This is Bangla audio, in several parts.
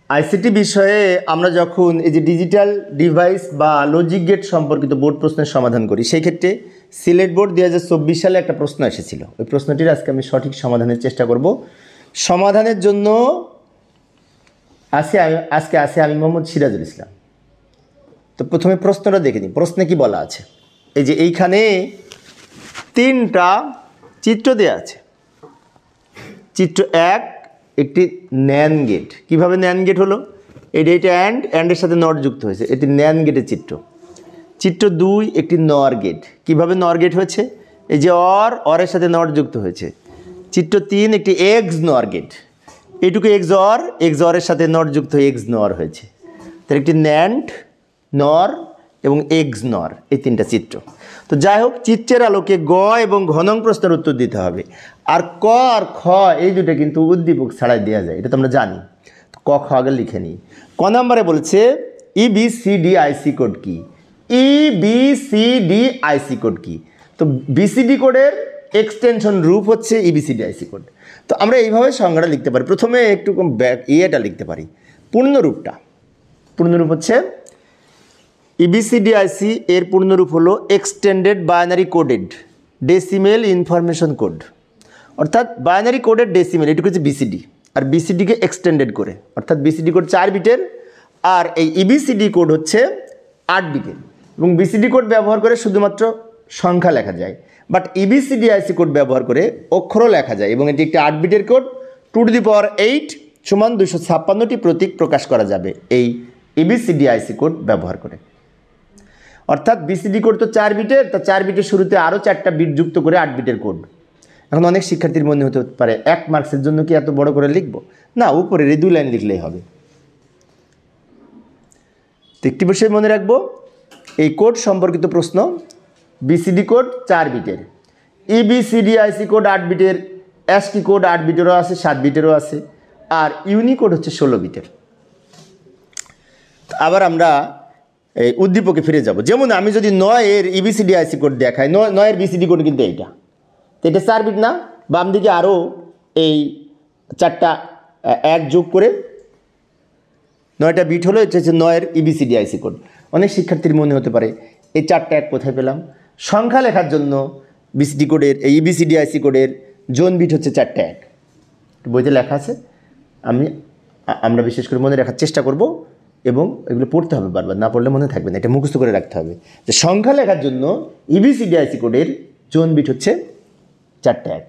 আইসিটি বিষয়ে আমরা যখন এই যে ডিজিটাল ডিভাইস বা লজিক গেট সম্পর্কিত বোর্ড প্রশ্নের সমাধান করি, সেই ক্ষেত্রে সিলেট বোর্ড 2024 সালে একটা প্রশ্ন এসেছিল। ওই প্রশ্নটির আজকে আমি সঠিক সমাধানের চেষ্টা করব। সমাধানের জন্য আজকে আসে আমি মোহাম্মদ সিরাজুল ইসলাম। তো প্রথমে প্রশ্নটা দেখে নিই, প্রশ্নে কি বলা আছে। এই যে এইখানে 3টা চিত্র দেওয়া আছে। চিত্র 1 একটি ন্যান গেট। কীভাবে ন্যান গেট হলো? এটা অ্যান্ডের সাথে নট যুক্ত হয়েছে, এটি ন্যান গেটের চিত্র। চিত্র 2 একটি নর গেট। কীভাবে নর গেট হয়েছে? এই যে অরের সাথে নট যুক্ত হয়েছে। চিত্র 3 একটি এক্স নর গেট। এইটুকু এক্স অরের সাথে নট যুক্ত হয়ে এক্স নর হয়েছে। তার একটি ন্যান্ড, নর এবং এক্স নর, এই 3টা চিত্র। তো যাই হোক, চিত্রের আলোকে গ এবং ঘ নং প্রশ্নের উত্তর দিতে হবে। আর ক আর খ এই দুটো কিন্তু উদ্দীপক ছাড়াই দেওয়া যায়, এটা তো আমরা জানি। ক খ আগে লিখে নিই। ক নম্বরে বলছে EBCDIC কোড কি? EBCDIC কোড কি? তো বিসিডি কোডের এক্সটেনশন রূপ হচ্ছে EBCDIC কোড। তো আমরা এইভাবে সংজ্ঞাটা লিখতে পারি। প্রথমে একটু ইয়েটা লিখতে পারি, পূর্ণরূপটা। পূর্ণরূপ হচ্ছে EBCDIC এর পূর্ণরূপ হলো extended binary coded decimal information code. অর্থাৎ বাইনারি কোডেড ডেসিমেল, এটুকু হচ্ছে বিসিডি। আর বিসিডিকে এক্সটেন্ডেড করে, অর্থাৎ বিসিডি কোড 4 বিটের, আর এই EBCD কোড হচ্ছে 8 বিটের। এবং বিসিডি কোড ব্যবহার করে শুধুমাত্র সংখ্যা লেখা যায়, বাট EBCDIC কোড ব্যবহার করে অক্ষরও লেখা যায়। এবং এটি একটি 8 বিটের কোড। 2^8 সমান 256টি প্রতীক প্রকাশ করা যাবে এই EBCDIC কোড ব্যবহার করে। অর্থাৎ বিসিডি কোড তো 4 বিটের, তা 4 বিটের শুরুতে আরও 4টা বিট যুক্ত করে 8 বিটের কোড। এখন অনেক শিক্ষার্থীর মনে হতে পারে 1 মার্কসের জন্য কি এত বড় করে লিখব? না, উপরের এই 2 লাইন লিখলেই হবে। তো একটি বিষয় মনে রাখবো, এই কোড সম্পর্কিত প্রশ্ন। বিসিডি কোড 4 বিটের, EBCDIC কোড 8 বিটের, ASCII কোড 8 বিটেরও আছে, 7 বিটেরও আছে, আর ইউনিকোড হচ্ছে 16 বিটের। আবার আমরা এই উদ্দীপকে ফিরে যাব। যেমন আমি যদি 9 এর EBCDIC কোড দেখাই, 9 এর বিসিডি কোড কিন্তু এইটা, তো এটা 4 বিট না? বাম দিকে আরও এই 4টা 1 যোগ করে 9টা বিট হলো, এটা হচ্ছে 9 এর EBCDIC কোড। অনেক শিক্ষার্থীর মনে হতে পারে এই 4টা 1 কোথায় পেলাম? সংখ্যা লেখার জন্য বিসিডি কোডের এই EBCDIC কোডের জোন বিট হচ্ছে 4টা 1। বইতে লেখা আছে, আমরা বিশেষ করে মনে রাখার চেষ্টা করব, এবং এগুলো পড়তে হবে বারবার, না পড়লে মনে থাকবে না। এটা মুখস্থ করে রাখতে হবে যে সংখ্যা লেখার জন্য EBCDIC কোডের জোন বিট হচ্ছে 4টা 1।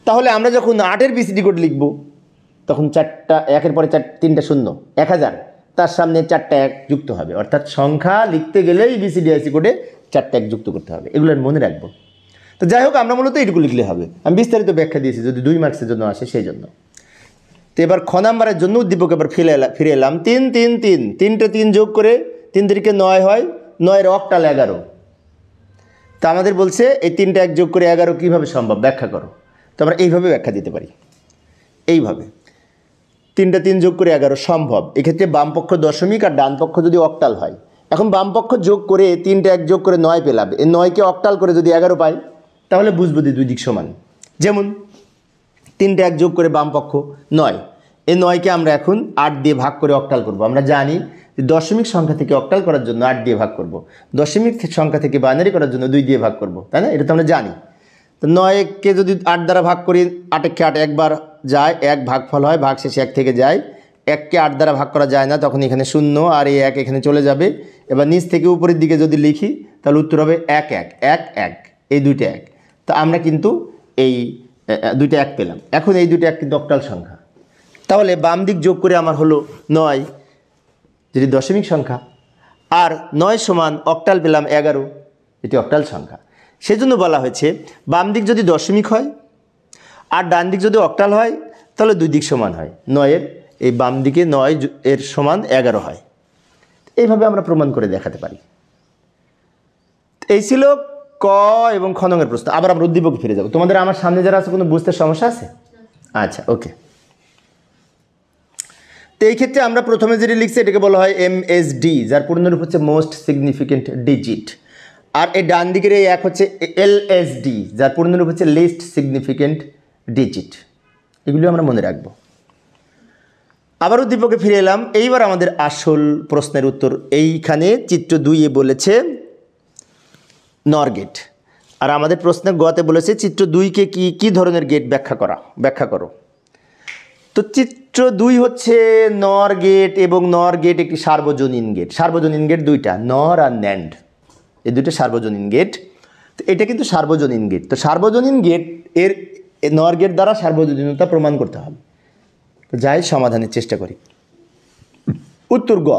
তাহলে আমরা যখন 8 এর বিসিডি কোড লিখব, তখন 4টা 1-এর পরে 3টা 0, 1000, তার সামনে 4টা 1 যুক্ত হবে। অর্থাৎ সংখ্যা লিখতে গেলে EBCDIC কোডে 4টা 1 যুক্ত করতে হবে। এগুলো মনে রাখবো। তো যাই হোক, আমরা মূলত এইটুকু লিখলে হবে। আমি বিস্তারিত ব্যাখ্যা দিয়েছি যদি 2 মার্কসের জন্য আসে সেই জন্য। তো এবার খ নাম্বারের জন্য উদ্দীপক এবার ফিরে এলাম। 3 3 3, 3টে 3 যোগ করে 3 3 × 9 হয়, 9 অক্টাল 11। তা আমাদের বলছে এই 3টা 1 যোগ করে 11 কীভাবে সম্ভব, ব্যাখ্যা করো। তো আমরা এইভাবে ব্যাখ্যা দিতে পারি, এইভাবে 3টা 3 যোগ করে 11 সম্ভব। এক্ষেত্রে বামপক্ষ দশমিক আর ডান পক্ষ যদি অক্টাল হয়। এখন বামপক্ষ যোগ করে 3টা 1 যোগ করে 9 পেলাম, এই 9কে অক্টাল করে যদি 11 পাই, তাহলে বুঝবো যে 2 দিক সমান। যেমন 3টা 1 যোগ করে বামপক্ষ 9, এই 9কে আমরা এখন 8 দিয়ে ভাগ করে অক্টাল করব। আমরা জানি যে দশমিক সংখ্যা থেকে অক্টাল করার জন্য 8 দিয়ে ভাগ করব, দশমিক সংখ্যা থেকে বাইনারি করার জন্য 2 দিয়ে ভাগ করব, তাই না? এটা তো আমরা জানি। তো 9কে যদি 8 দ্বারা ভাগ করি, 8-এ 8 একবার যায়, 1 ভাগফল হয়, ভাগ শেষে 1 থেকে যায়। 1কে 8 দ্বারা ভাগ করা যায় না, তখন এখানে 0 আর এই 1 এখানে চলে যাবে। এবার নিচ থেকে উপরের দিকে যদি লিখি, তাহলে উত্তর হবে 1 1 1 1, এই 2টা 1। তো আমরা কিন্তু এই 2টা 1 পেলাম। এখন এই 2টা 1 কিন্তু অক্টাল সংখ্যা। তাহলে বাম দিক যোগ করে আমার হলো 9, যেটি দশমিক সংখ্যা, আর 9 সমান অক্টাল পেলাম 11, এটি অক্টাল সংখ্যা। সেজন্য বলা হয়েছে বাম দিক যদি দশমিক হয় আর ডান দিক যদি অক্টাল হয়, তাহলে 2 দিক সমান হয়। 9 এই বাম দিকে 9 এর সমান 11 হয়। এইভাবে আমরা প্রমাণ করে দেখাতে পারি। এই ছিল ক এবং খ নংয়ের প্রশ্ন। আবার আমরা উদ্দীপকে ফিরে যাব। তোমাদের আমার সামনে যারা আছে কোনো বুঝতে সমস্যা আছে? আচ্ছা, ওকে। তো এই ক্ষেত্রে আমরা প্রথমে যেটি লিখছি এটাকে বলা হয় MSD, যার পূর্ণরূপ হচ্ছে মোস্ট সিগনিফিকেন্ট ডিজিট। আর এই ডান দিকের এই 1 হচ্ছে LSD, যার পূর্ণরূপ হচ্ছে লিস্ট সিগনিফিকেন্ট ডিজিট। এগুলো আমরা মনে রাখবো। আবার উদ্দীপকে ফিরে এলাম। এইবার আমাদের আসল প্রশ্নের উত্তর। এইখানে চিত্র 2-এ বলেছে নর গেট, আর আমাদের প্রশ্নের গতে বলেছে চিত্র 2-কে কি ধরনের গেট ব্যাখ্যা করো। তো চিত্র 2 হচ্ছে নর গেট, এবং নর গেট একটি সার্বজনীন গেট। সার্বজনীন গেট দুইটা, নর আর ন্যান্ড, এই দুইটা সার্বজনীন গেট। তো এটা কিন্তু সার্বজনীন গেট। তো সার্বজনীন গেট এর নর গেট দ্বারা সার্বজনীনতা প্রমাণ করতে হবে। তো যাই সমাধানের চেষ্টা করি। উত্তর গ।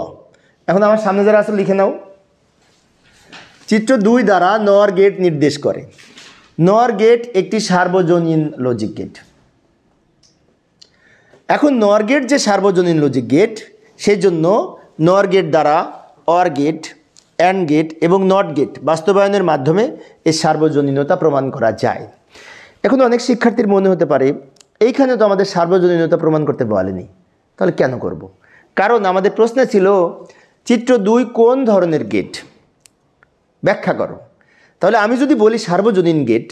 এখন আমার সামনে যারা আছে লিখে নাও। চিত্র 2 দ্বারা নর গেট নির্দেশ করে। নর গেট একটি সার্বজনীন লজিক গেট। এখন নর গেট যে সার্বজনীন লজিক গেট, সেই জন্য নর গেট দ্বারা অর গেট, অ্যান্ড গেট এবং নট গেট বাস্তবায়নের মাধ্যমে এর সার্বজনীনতা প্রমাণ করা যায়। এখন অনেক শিক্ষার্থীর মনে হতে পারে এইখানে তো আমাদের সার্বজনীনতা প্রমাণ করতে বলেনি, তাহলে কেন করব? কারণ আমাদের প্রশ্ন ছিল চিত্র 2 কোন ধরনের গেট ব্যাখ্যা করো। তাহলে আমি যদি বলি সার্বজনীন গেট,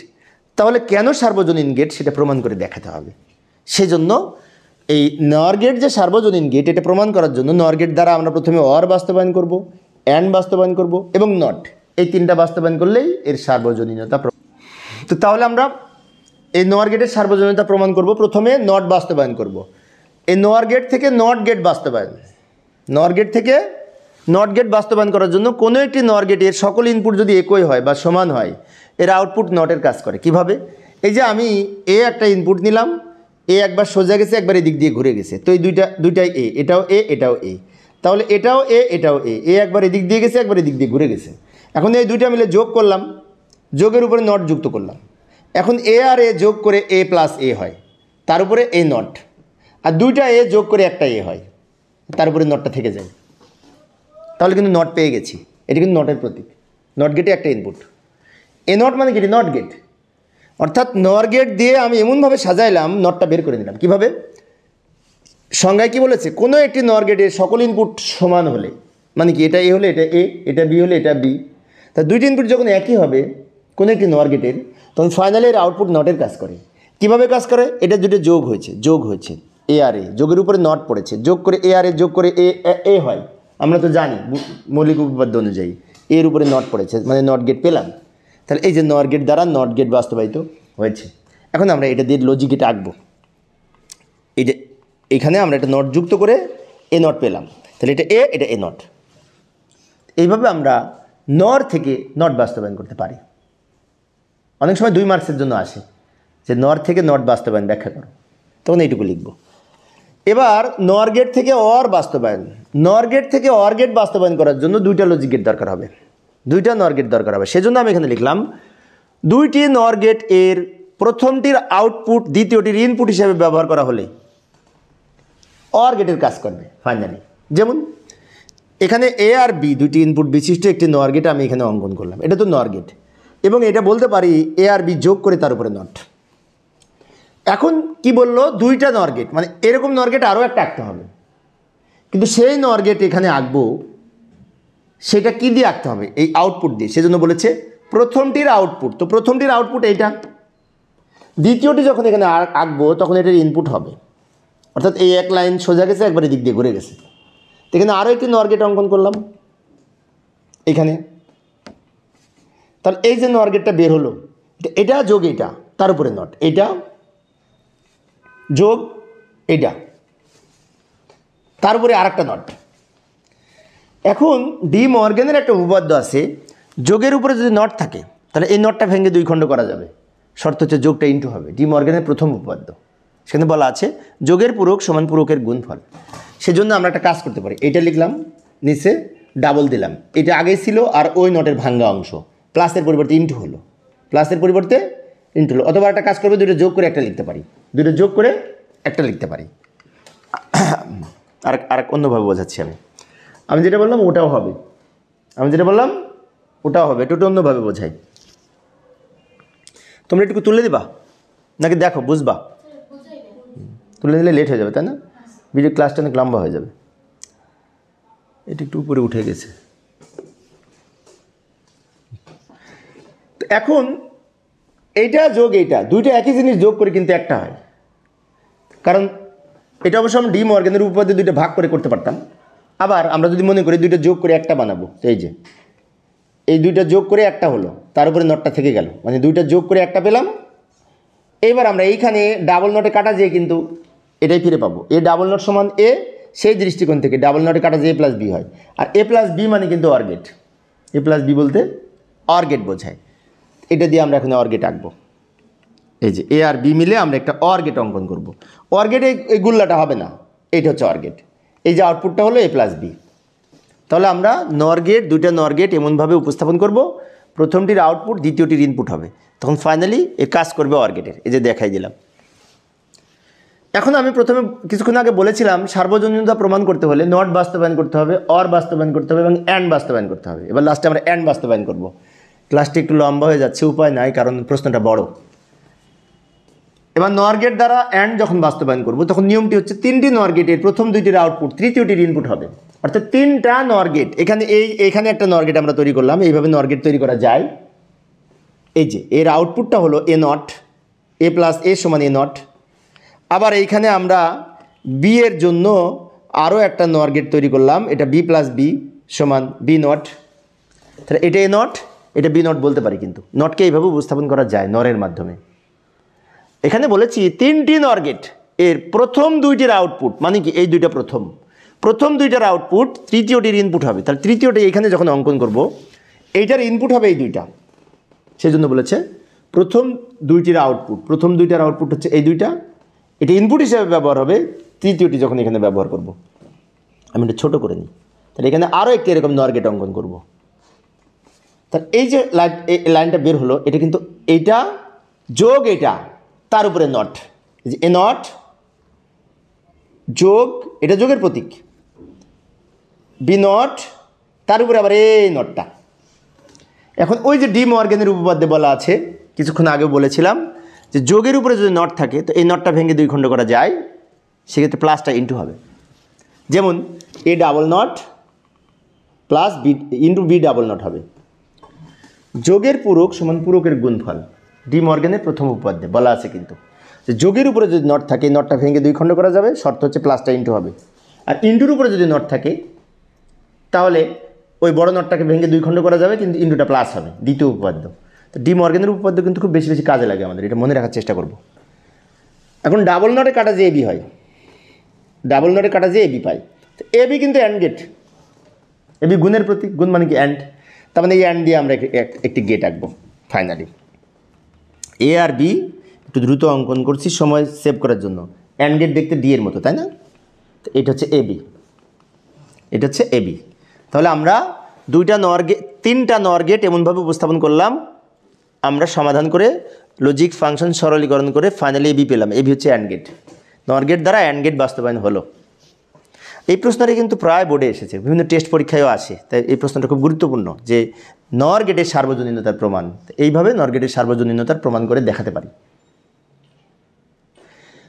তাহলে কেন সার্বজনীন গেট সেটা প্রমাণ করে দেখাতে হবে। সেজন্য এই নর গেট যে সার্বজনীন গেট, এটা প্রমাণ করার জন্য নর গেট দ্বারা আমরা প্রথমে অর বাস্তবায়ন করব, অ্যান্ড বাস্তবায়ন করব এবং নট, এই তিনটা বাস্তবায়ন করলেই এর সার্বজনীনতা। তো তাহলে আমরা এই নর গেটের সার্বজনীনতা প্রমাণ করব। প্রথমে নট বাস্তবায়ন করব। এই নর গেট থেকে নট গেট বাস্তবায়ন, নর গেট থেকে নট গেট বাস্তবায়ন করার জন্য কোনো একটি নর গেটের সকল ইনপুট যদি একই হয় বা সমান হয়, এর আউটপুট নটের কাজ করে। কিভাবে? এই যে আমি এ একটা ইনপুট নিলাম, এ একবার সোজা গেছে, একবার এদিক দিয়ে ঘুরে গেছে, তো এই দুইটাই এ, এটাও এ এটাও এ, তাহলে এটাও এ এটাও এ, একবার এদিক দিয়ে গেছে, একবার এদিক দিয়ে ঘুরে গেছে। এখন এই দুইটা মিলে যোগ করলাম, যোগের উপরে নট যুক্ত করলাম। এখন এ আর এ যোগ করে এ প্লাস এ হয়, তার উপরে এ নট, আর দুইটা এ যোগ করে একটা এ হয়, তার উপরে নটটা থেকে যায়। তাহলে কিন্তু নট পেয়ে গেছি। এটি কিন্তু নটের প্রতীক। নট গেটে একটা ইনপুট, এ নট মানে কি নট গেট। অর্থাৎ নর গেট দিয়ে আমি এমনভাবে সাজাইলাম, নটটা বের করে নিলাম। কিভাবে? সংজ্ঞায় কি বলেছে? কোনো একটি নর গেটের সকল ইনপুট সমান হলে, মানে কি এটা এ হলে এটা এ, এটা বি হলে এটা বি, তা দুইটি ইনপুট যখন একই হবে কোনো একটি নর গেটের, তখন ফাইনালি এর আউটপুট নটের কাজ করে। কিভাবে কাজ করে? এটা দুটো যোগ হয়েছে এ আর এ, যোগের উপরে নট পড়েছে, যোগ করে এ আর এ যোগ করে এ হয়। আমরা তো জানি মৌলিক উপপাদ্য অনুযায়ী এর উপরে নট পড়েছে, মানে নট গেট পেলাম। তাহলে এই যে নর গেট দ্বারা নট গেট বাস্তবায়িত হয়েছে। এখন আমরা এটা দিয়ে লজিক গেট আঁকবো। এই যে এখানে আমরা একটা নট যুক্ত করে এ নট পেলাম, তাহলে এটা এটা এ নট। এইভাবে আমরা নর থেকে নট বাস্তবায়ন করতে পারি। অনেক সময় 2 মার্কসের জন্য আসে যে নর থেকে নট বাস্তবায়ন ব্যাখ্যা করো, তখন এইটুকু লিখব। এবার নর গেট থেকে অর বাস্তবায়ন, নর গেট থেকে অর গেট বাস্তবায়ন করার জন্য দুইটা লজিক গেট দরকার হবে, দুইটা নর গেট দরকার হবে। সেজন্য আমি এখানে লিখলাম দুইটি নর গেট এর প্রথমটির আউটপুট দ্বিতীয়টির ইনপুট হিসেবে ব্যবহার করা হলে অর গেটের কাজ করবে ফাইনালি। যেমন এখানে এ আর বি দুইটি ইনপুট বিশিষ্ট একটি নর গেট আমি এখানে অঙ্কন করলাম, এটা তো নর গেট, এবং এটা বলতে পারি এ আর বি যোগ করে তার উপরে নট। এখন কি বললো? দুইটা নর গেট, মানে এরকম নর গেট আরও একটা আঁকতে হবে, কিন্তু সেই নর গেট এখানে আঁকবো সেটা কি দিয়ে আঁকতে হবে? এই আউটপুট দিয়ে। সেজন্য বলেছে প্রথমটির আউটপুট, তো প্রথমটির আউটপুট এইটা, দ্বিতীয়টি যখন এখানে আঁকবো তখন এটার ইনপুট হবে। অর্থাৎ এই এক লাইন সোজা গেছে, একবার এদিক দিয়ে ঘুরে গেছে। এখানে আরও একটি নর গেট অঙ্কন করলাম এখানে, তাহলে এই যে নর গেটটা বের হলো, এটা যোগ এটা, তার উপরে নট, এটা যোগ এটা, তার উপরে আর একটা নট। এখন ডি মর্গ্যানের একটা উপপাদ্য আছে, যোগের উপরে যদি নট থাকে তাহলে এই নটটা ভেঙে 2 খণ্ড করা যাবে। শর্ত হচ্ছে যোগটা ইনটু হবে। ডি মর্গ্যানের প্রথম উপপাদ্য, সেখানে বলা আছে যোগের পূরক সমান পূরকের গুণফল। সেজন্য আমরা একটা কাজ করতে পারি, এটা লিখলাম, নিচে ডাবল দিলাম, এটা আগেই ছিল আর ওই নটের ভাঙ্গা অংশ, প্লাসের পরিবর্তে ইনটু হলো, প্লাসের পরিবর্তে ইনটু হলো। অথবা একটা কাজ করবে, দুটো যোগ করে একটা লিখতে পারি, দুটো যোগ করে একটা লিখতে পারি। আর অন্যভাবে বোঝাচ্ছি আমি যেটা বললাম ওটাও হবে, একটু অন্যভাবে বোঝাই। তোমরা একটু তুলে দিবা নাকি দেখো বুঝবা? তুলে দিলে লেট হয়ে যাবে, তাই না? ভিডিও ক্লাসটা অনেক লম্বা হয়ে যাবে। এটা একটু উপরে উঠে গেছে। এখন এইটা যোগ এইটা, দুইটা একই জিনিস যোগ করে কিন্তু একটা হয়, কারণ এটা অবশ্য আমরা ডি মর্গানের উপপাদ্য দুইটা ভাগ করে করতে পারতাম। আবার আমরা যদি মনে করি দুইটা যোগ করে একটা বানাবো, এই যে এই দুইটা যোগ করে একটা হলো, তার উপরে নটটা থেকে গেল, মানে দুইটা যোগ করে একটা পেলাম। এবার আমরা এইখানে ডাবল নটে কাটা যেয়ে কিন্তু এটাই ফিরে পাবো, এ ডাবল নট সমান এ, সেই দৃষ্টিকোণ থেকে ডাবল নটে কাটা যেয়ে এ প্লাস বি হয়। আর এ প্লাস বি মানে কিন্তু or gate, A plus B বলতে অর গেট বোঝায়। এটা দিয়ে আমরা এখন অর গেট আঁকবো। এই যে এ আর বি মিলে আমরা একটা অর গেট অঙ্কন করব। অর গেটে এই গুল্লাটা হবে না, এইটা হচ্ছে অর গেট। এই যে আউটপুটটা হলো এ প্লাস বি। তাহলে আমরা নর গেট, দুইটা নর গেট এমনভাবে উপস্থাপন করব, প্রথমটির আউটপুট দ্বিতীয়টির ইনপুট হবে, তখন ফাইনালি এর কাজ করবে অর গেটের। এই যে দেখাই দিলাম। এখন আমি প্রথমে কিছুক্ষণ আগে বলেছিলাম সার্বজনীনতা প্রমাণ করতে হলে নট বাস্তবায়ন করতে হবে, অর বাস্তবায়ন করতে হবে এবং অ্যান্ড বাস্তবায়ন করতে হবে। এবার লাস্টে আমরা অ্যান্ড বাস্তবায়ন করব। ক্লাসটি একটু লম্বা হয়ে যাচ্ছে, উপায় নাই, কারণ প্রশ্নটা বড়। এবার নর গেট দ্বারা অ্যান্ড যখন বাস্তবায়ন করব, তখন নিয়মটি হচ্ছে তিনটি নর গেটের প্রথম দুইটির আউটপুট তৃতীয়টির ইনপুট হবে। অর্থাৎ তিনটা নর গেট, এখানে একটা নর গেট আমরা তৈরি করলাম, এইভাবে নর গেট তৈরি করা যায়। এই যে এর আউটপুটটা হলো এ নট, এ প্লাস এ সমান এ নট। আবার এইখানে আমরা বি এর জন্য আরও একটা নর গেট তৈরি করলাম, এটা বি প্লাস বি সমান বি নট। তাহলে এটা এ নট, এটা বি নট বলতে পারি, কিন্তু নটকে এইভাবে উপস্থাপন করা যায় নরের মাধ্যমে। এখানে বলেছি তিনটি নর গেট এর প্রথম দুইটির আউটপুট, মানে কি এই দুইটা প্রথম দুইটার আউটপুট তৃতীয়টির ইনপুট হবে। তাহলে তৃতীয়টি এখানে যখন অঙ্কন করব, এইটার ইনপুট হবে এই দুইটা, সেই জন্য বলেছে প্রথম দুইটির আউটপুট হচ্ছে এই দুইটা, এটা ইনপুট হিসেবে ব্যবহার হবে তৃতীয়টি যখন এখানে ব্যবহার করব। আমি এটা ছোটো করে নিই। তাহলে এখানে আরও একটি এরকম নর গেট অঙ্কন করব। তাহলে এই যে লাইনটা বের হলো, এটা কিন্তু এইটা যোগ এটা, তার উপরে নট, যে এ নট যোগ, এটা যোগের প্রতীক, বি নট, তার উপরে আবার এই নটটা। এখন ওই যে ডি মর্গানের উপপাদ্যে বলা আছে, কিছুক্ষণ আগে বলেছিলাম যে যোগের উপরে যদি নট থাকে তো এই নটটা ভেঙে দুই খণ্ড করা যায়, সেক্ষেত্রে প্লাসটা ইন্টু হবে। যেমন A double not plus B into B double not হবে। যোগের পূরক সমান পূরকের গুণফল, ডি মর্গানের প্রথম উপপাদ্যে বলা আছে কিন্তু, যে যোগের উপরে যদি নট থাকে নটটা ভেঙে দুই খণ্ড করা যাবে, শর্ত হচ্ছে প্লাসটা ইন্টু হবে। আর ইন্টুর উপরে যদি নট থাকে তাহলে ওই বড় নটটাকে ভেঙে দুই খণ্ড করা যাবে, কিন্তু ইন্টুটা প্লাস হবে, দ্বিতীয় উপপাদ্য। তো ডি মর্গানের উপপাদ্য কিন্তু খুব বেশি বেশি কাজে লাগে আমাদের, এটা মনে রাখার চেষ্টা করব। এখন ডাবল নটে কাটা যে এবি হয়, ডাবল নটে কাটা যে এবি পাই, তো এবি কিন্তু অ্যান্ড গেট, এবি গুণের প্রতীক, গুণ মানে কি অ্যান্ড, তার মানে এই অ্যান্ড দিয়ে আমরা একটি গেট আঁকবো। ফাইনালি এ আর বি একটু দ্রুত অঙ্কন করছি সময় সেভ করার জন্য। অ্যান্ড গেট দেখতে ডি এর মতো, তাই না? তো এটা হচ্ছে এবি, এটা হচ্ছে এবি। তাহলে আমরা তিনটা নর গেট এমনভাবে উপস্থাপন করলাম, আমরা সমাধান করে লজিক ফাংশন সরলীকরণ করে ফাইনালি এবি পেলাম। এবি হচ্ছে অ্যান্ড গেট, নর গেট দ্বারা অ্যান্ড গেট বাস্তবায়ন হলো। এই প্রশ্নটি কিন্তু প্রায় বোর্ডে এসেছে, বিভিন্ন টেস্ট পরীক্ষায়ও আসে, তাই এই প্রশ্নটা খুব গুরুত্বপূর্ণ যে নর গেটের সার্বজনীনতার প্রমাণ। এইভাবে নর গেটের সার্বজনীনতার প্রমাণ করে দেখাতে পারি।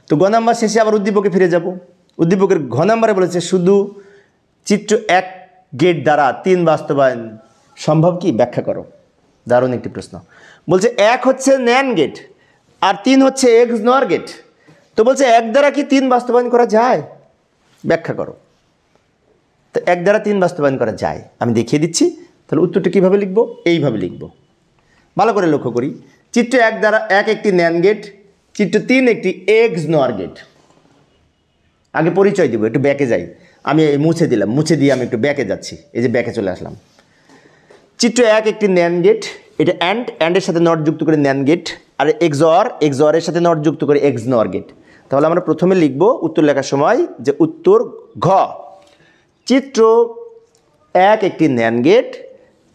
তো গ নাম্বার শেষে আবার উদ্দীপকে ফিরে যাব। উদ্দীপকের ঘ নাম্বারে বলেছে শুধু চিত্র 1 গেট দ্বারা 3 বাস্তবায়ন সম্ভব কি, ব্যাখ্যা করো। দারুণ একটি প্রশ্ন। বলছে 1 হচ্ছে ন্যান্ড গেট আর 3 হচ্ছে এক্স নর গেট, তো বলছে 1 দ্বারা কি 3 বাস্তবায়ন করা যায়, ব্যাখ্যা করো। তো 1 দ্বারা 3 বাস্তবায়ন করা যায়, আমি দেখিয়ে দিচ্ছি। তাহলে উত্তরটা কীভাবে লিখব, এইভাবে লিখব। ভালো করে লক্ষ্য করি, চিত্র 1 দ্বারা 1 একটি ন্যান্ড গেট, চিত্র 3 একটি এক্স নর গেট। আগে পরিচয় দিব, একটু ব্যাকে যাই, আমি মুছে দিলাম, মুছে দিয়ে আমি একটু ব্যাকে যাচ্ছি, এই যে ব্যাকে চলে আসলাম। চিত্র 1 একটি ন্যান্ড গেট, এটা অ্যান্ডের সাথে নট যুক্ত করে ন্যান্ড গেট, আর এক্সঅরের সাথে নট যুক্ত করে এক্স নর গেট। তাহলে আমরা প্রথমে লিখব উত্তর লেখার সময় যে উত্তর ঘ, চিত্র 1 একটি ন্যান্ড গেট,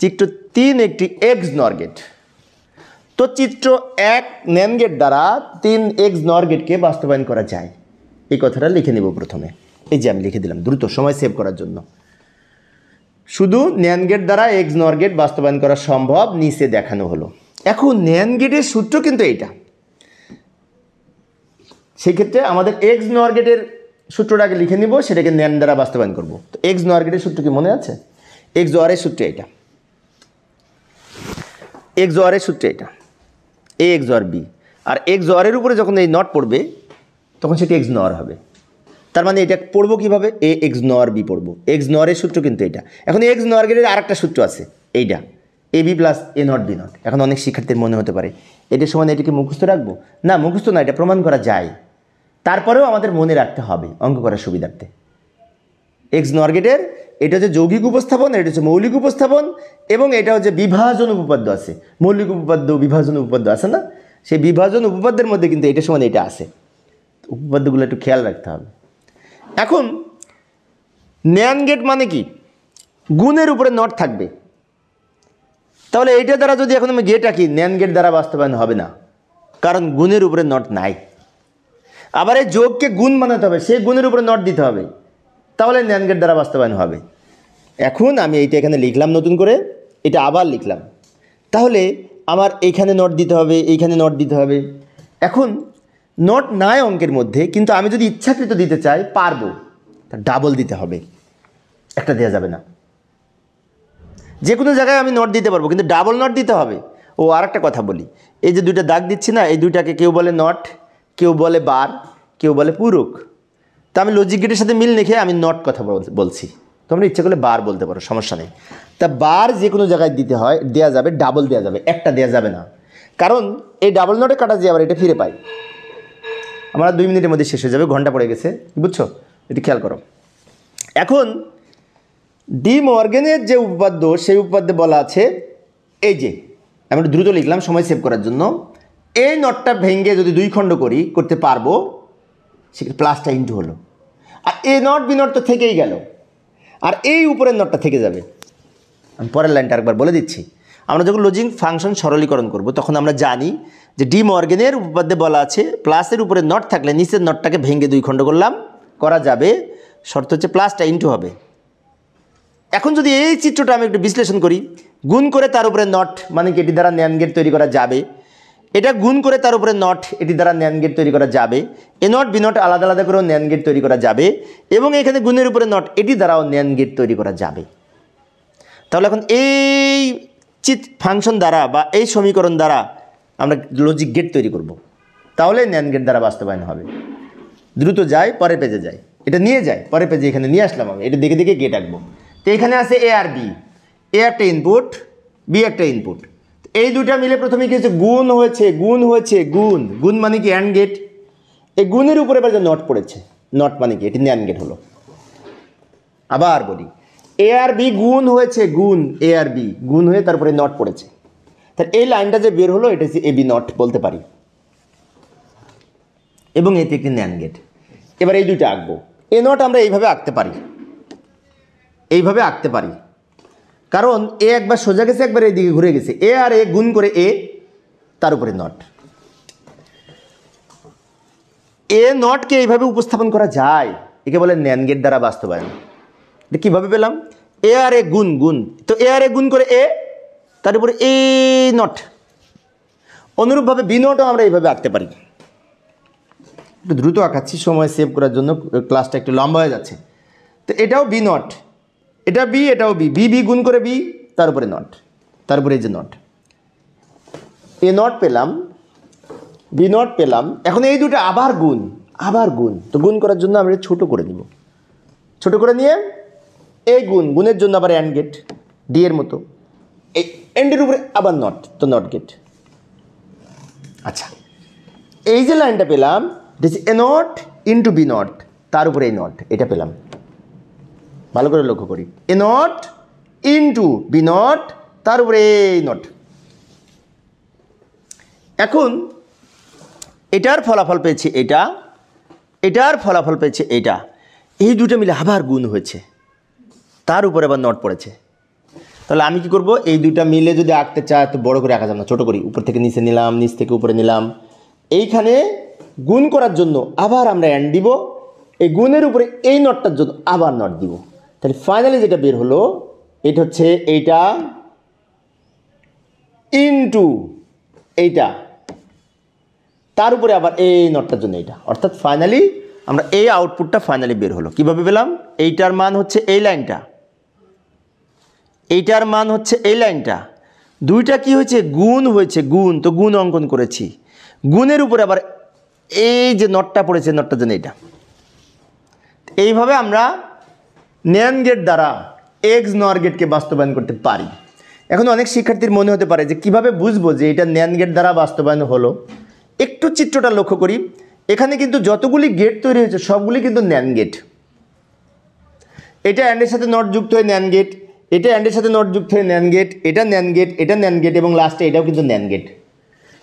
চিত্র 3 একটি এক্স নর গেট। তো চিত্র 1 ন্যান্ড গেট দ্বারা 3 এক্স নর গেটকে বাস্তবায়ন করা যায়, এই কথাটা লিখে নেব প্রথমে। এই যে আমি লিখে দিলাম দ্রুত সময় সেভ করার জন্য। শুধু ন্যান্ড গেট দ্বারা এক্স নর গেট বাস্তবায়ন করা সম্ভব, নিচে দেখানো হলো। এখন ন্যান্ড গেটের সূত্র কিন্তু এইটা, সেই ক্ষেত্রে আমাদের এক্স নর গেটের সূত্রটাকে লিখে নিব, সেটাকে ন্যান্ড দ্বারা বাস্তবায়ন করব। তো এক্স নর গেটের সূত্র কি মনে আছে? এক্স অরের সূত্র এটা, এক্স অরের সূত্র এটা, এ এক্স অর বি। আর এক্স অরের উপরে যখন এই নট পড়বে তখন সেটি এক্স নর হবে। তার মানে এটা পড়বো কীভাবে, এ এক্স নর বি পড়বো, এক্স নরের সূত্র কিন্তু এটা। এখন এক্স নর গেটের আর একটা সূত্র আছে এইটা, A B plus A not B not. এখন অনেক শিক্ষার্থীর মনে হতে পারে এটার সময় এটাকে মুখস্থ রাখবো, না মুখস্থ না, এটা প্রমাণ করা যায়, তারপরেও আমাদের মনে রাখতে হবে অঙ্ক করার সুবিধার্থে। এক্স নর গেটের এটা হচ্ছে যৌগিক উপস্থাপন, এটা হচ্ছে মৌলিক উপস্থাপন, এবং এটা হচ্ছে বিভাজন উপপাদ্য আছে, মৌলিক উপপাদ্য বিভাজন উপপাদ্য আছে না, সেই বিভাজন উপপাদ্যের মধ্যে কিন্তু এটার সময় এটা আছে, উপপাদ্যগুলো একটু খেয়াল রাখতে হবে। এখন ন্যান গেট মানে কি, গুণের উপরে নট থাকবে, তাহলে এইটা দ্বারা যদি এখন আমি গেট আঁকি, ন্যান গেট দ্বারা বাস্তবায়ন হবে না, কারণ গুণের উপরে নট নাই। আবার এই যোগকে গুণ বানাতে হবে, সেই গুণের উপরে নট দিতে হবে, তাহলে ন্যান গেট দ্বারা বাস্তবায়ন হবে। এখন আমি এইটা এখানে লিখলাম নতুন করে, এটা আবার লিখলাম, তাহলে আমার এইখানে নট দিতে হবে, এইখানে নট দিতে হবে। এখন নট নাই অঙ্কের মধ্যে, কিন্তু আমি যদি ইচ্ছাকৃত দিতে চাই পারবো, তা ডাবল দিতে হবে, একটা দেওয়া যাবে না। যে কোনো জায়গায় আমি নট দিতে পারবো, কিন্তু ডাবল নট দিতে হবে। ও আর একটা কথা বলি, এই যে দুইটা দাগ দিচ্ছি না, এই দুইটাকে কেউ বলে নট, কেউ বলে বার, কেউ বলে পূরক। তা আমি লজিক গেটের সাথে মিল রেখে আমি নট কথা বলছি, তোমরা ইচ্ছা করলে বার বলতে পারো, সমস্যা নেই। তা বার যে কোনো জায়গায় দিতে হয়, দেওয়া যাবে, ডাবল দেওয়া যাবে, একটা দেওয়া যাবে না, কারণ এই ডাবল নটে কাটা যে আবার এটা ফিরে পাই, আমরা 2 মিনিটের মধ্যে শেষ হয়ে যাবে, ঘন্টা পড়ে গেছে, বুঝছো, এটি খেয়াল করো। এখন ডি মর্গেনের যে উপপাদ্য, সেই উপপাদ্যে বলা আছে, এই যে আমি একটু দ্রুত লিখলাম সময় সেভ করার জন্য, এই নটটা ভেঙে যদি 2 খণ্ড করতে পারবো, সেক্ষেত্রে প্লাসটা ইন্টু হলো, আর এ নট বি নট তো থেকেই গেল, আর এই উপরের নটটা থেকে যাবে। আমি পরের লাইনটা আরেকবার বলে দিচ্ছি, আমরা যখন লজিক ফাংশন সরলীকরণ করব, তখন আমরা জানি যে ডি মর্গেনের উপপাদ্যে বলা আছে প্লাসের উপরে নট থাকলে নিচের নটটাকে ভেঙে 2 খণ্ড করা যাবে, শর্ত হচ্ছে প্লাসটা ইন্টু হবে। এখন যদি এই চিত্রটা আমি একটু বিশ্লেষণ করি, গুণ করে তার উপরে নট মানে কি এটি দ্বারা ন্যান গেট তৈরি করা যাবে, এটা গুণ করে তার উপরে নট এটি দ্বারা ন্যান গেট তৈরি করা যাবে, এ নট বি নট আলাদা আলাদা করেও ন্যান গেট তৈরি করা যাবে, এবং এখানে গুণের উপরে নট এটি দ্বারাও ন্যান গেট তৈরি করা যাবে। তাহলে এখন এই ফাংশন দ্বারা বা এই সমীকরণ দ্বারা আমরা লজিক গেট তৈরি করব, তাহলে ন্যান গেট দ্বারা বাস্তবায়ন হবে। দ্রুত যাই, পরের পেজে যাই, এটা নিয়ে যাই, পরের পেজে এখানে নিয়ে আসলাম আমি, এটা দেখে দেখে গেট আঁকবো। তো এখানে আছে এ আর বি, এ একটা ইনপুট, বি একটা ইনপুট, এই দুটা মিলে প্রথমে কি হচ্ছে, গুণ হয়েছে, গুণ মানে কি অ্যান্ড গেট, এই গুণের উপরে এবার যে নট পড়েছে, নট মানে কি এটি ন্যান গেট হলো। আবার বলি, এ আর বি গুণ হয়েছে, এ আর বি গুণ হয়ে তারপরে নট পড়েছে, তাহলে এই লাইনটা যে বের হলো এটা হচ্ছে এ বি নট বলতে পারি, এবং এটি একটি ন্যান গেট। এবার এই দুইটা আঁকবো, এ নট আমরা এইভাবে আঁকতে পারি, কারণ এ একবার সোজা গেছে, একবার এইদিকে ঘুরে গেছে, এ আর এ গুণ করে এ, তার উপরে নট। এ নটকে এইভাবে উপস্থাপন করা যায়, একে বলে ন্যান গেট দ্বারা বাস্তবায়ন। এটা কীভাবে পেলাম, এ আর এ গুণ, তো এ আর এ গুণ করে এ, তার উপরে এ নট। অনুরূপভাবে বি নটও আমরা এইভাবে আঁকতে পারি। একটু দ্রুত আঁকাচ্ছি সময় সেভ করার জন্য, ক্লাসটা একটু লম্বা হয়ে যাচ্ছে। তো এটাও বি নট, এটা বি, এটাও বি, বি গুণ করে বি, তার উপরে নট, তার উপরে এই যে নট, এ নট পেলাম, বি নট পেলাম। এখন এই দুটো আবার গুণ, তো গুণ করার জন্য আমরা ছোট করে নিব, ছোট করে নিয়ে এই গুণের জন্য আবার অ্যান্ড গেট, ডি এর মতো, এই এন্ডের উপরে আবার নট, তো নট গেট। আচ্ছা, এই যে লাইনটা পেলাম, this A not into B not, তার উপরে এই নট, এটা পেলাম। ভালো করে লক্ষ্য করি, এ নট ইন্টু বি নট, তার উপরে এই নট। এখন এটার ফলাফল পেয়েছি এটা, এটার ফলাফল পেয়েছে এটা, এই দুটো মিলে আবার গুণ হয়েছে, তার উপরে আবার নট পড়েছে। তাহলে আমি কি করব, এই দুইটা মিলে যদি আঁকতে চাই তো বড় করে আঁকা যাবে না, ছোটো করি, উপর থেকে নিচে নিলাম, নিচ থেকে উপরে নিলাম। এইখানে গুণ করার জন্য আবার আমরা অ্যান্ড দিব, এই গুণের উপরে এই নটটার জন্য আবার নট দিব। তাহলে ফাইনালি যেটা বের হলো, এটা হচ্ছে এইটা ইনটু এইটা, তার উপরে আবার এই নটটার জন্য এইটা, অর্থাৎ ফাইনালি আমরা এই আউটপুটটা ফাইনালি বের হলো। কীভাবে পেলাম, এইটার মান হচ্ছে এই লাইনটা, এইটার মান হচ্ছে এই লাইনটা, দুইটা কি হয়েছে, গুণ হয়েছে, তো গুণ অঙ্কন করেছি, গুণের উপরে আবার এই যে নটটা পড়েছে, নটটার জন্য এটা, এইভাবে আমরা NAND গেট দ্বারা XNOR গেটকে বাস্তবায়ন করতে পারি। এখন অনেক শিক্ষার্থীর মনে হতে পারে যে কিভাবে বুঝবো যে এটা NAND গেট দ্বারা বাস্তবায়ন হলো। একটু চিত্রটা লক্ষ্য করি, এখানে কিন্তু যতগুলি গেট তৈরি হয়েছে সবগুলি কিন্তু NAND গেট। এটা অ্যান্ডের সাথে নট যুক্ত হয়ে NAND গেট, এটা অ্যান্ডের সাথে নট যুক্ত হয়ে NAND গেট, এটা NAND গেট, এটা NAND গেট এবং লাস্টে এটাও কিন্তু NAND গেট।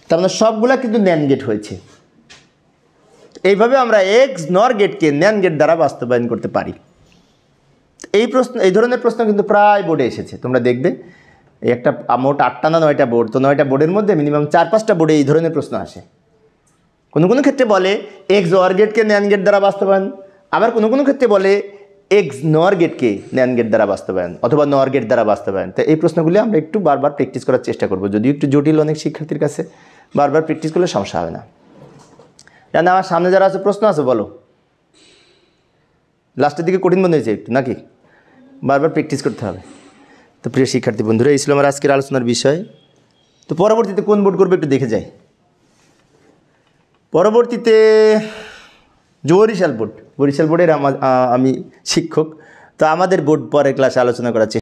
তার মানে সবগুলা কিন্তু NAND গেট হয়েছে। এইভাবে আমরা XNOR গেটকে NAND গেট দ্বারা বাস্তবায়ন করতে পারি। এই ধরনের প্রশ্ন কিন্তু প্রায় বোর্ডে এসেছে, তোমরা দেখবে একটা মোট 8টা না 9টা বোর্ড, তো 9টা বোর্ডের মধ্যে মিনিমাম 4-5টা বোর্ডে এই ধরনের প্রশ্ন আসে। কোনো কোনো ক্ষেত্রে বলে XOR গেটকে NAND গেট দ্বারা বাস্তবায়ন, আবার কোনো কোনো ক্ষেত্রে বলে XNOR গেটকে NAND গেট দ্বারা বাস্তবায়ন অথবা NOR গেট দ্বারা বাস্তবায়ন। তো এই প্রশ্নগুলি আমরা একটু বারবার প্র্যাকটিস করার চেষ্টা করব, যদিও একটু জটিল অনেক শিক্ষার্থীর কাছে, বারবার প্র্যাকটিস করলে সমস্যা হবে না। জানা আমার সামনে যারা আছে প্রশ্ন আছে বলো, লাস্টের দিকে কঠিন মনে হয়েছে একটু নাকি? বারবার প্র্যাকটিস করতে হবে। তো প্রিয় শিক্ষার্থী বন্ধুরা, এই ছিল আমার আজকের আলোচনার বিষয়। তো পরবর্তীতে কোন বোর্ড করবে একটু দেখে যাই। পরবর্তীতে বরিশাল বোর্ডের আমি শিক্ষক, তো আমাদের বোর্ড পরের ক্লাসে আলোচনা করার চেষ্টা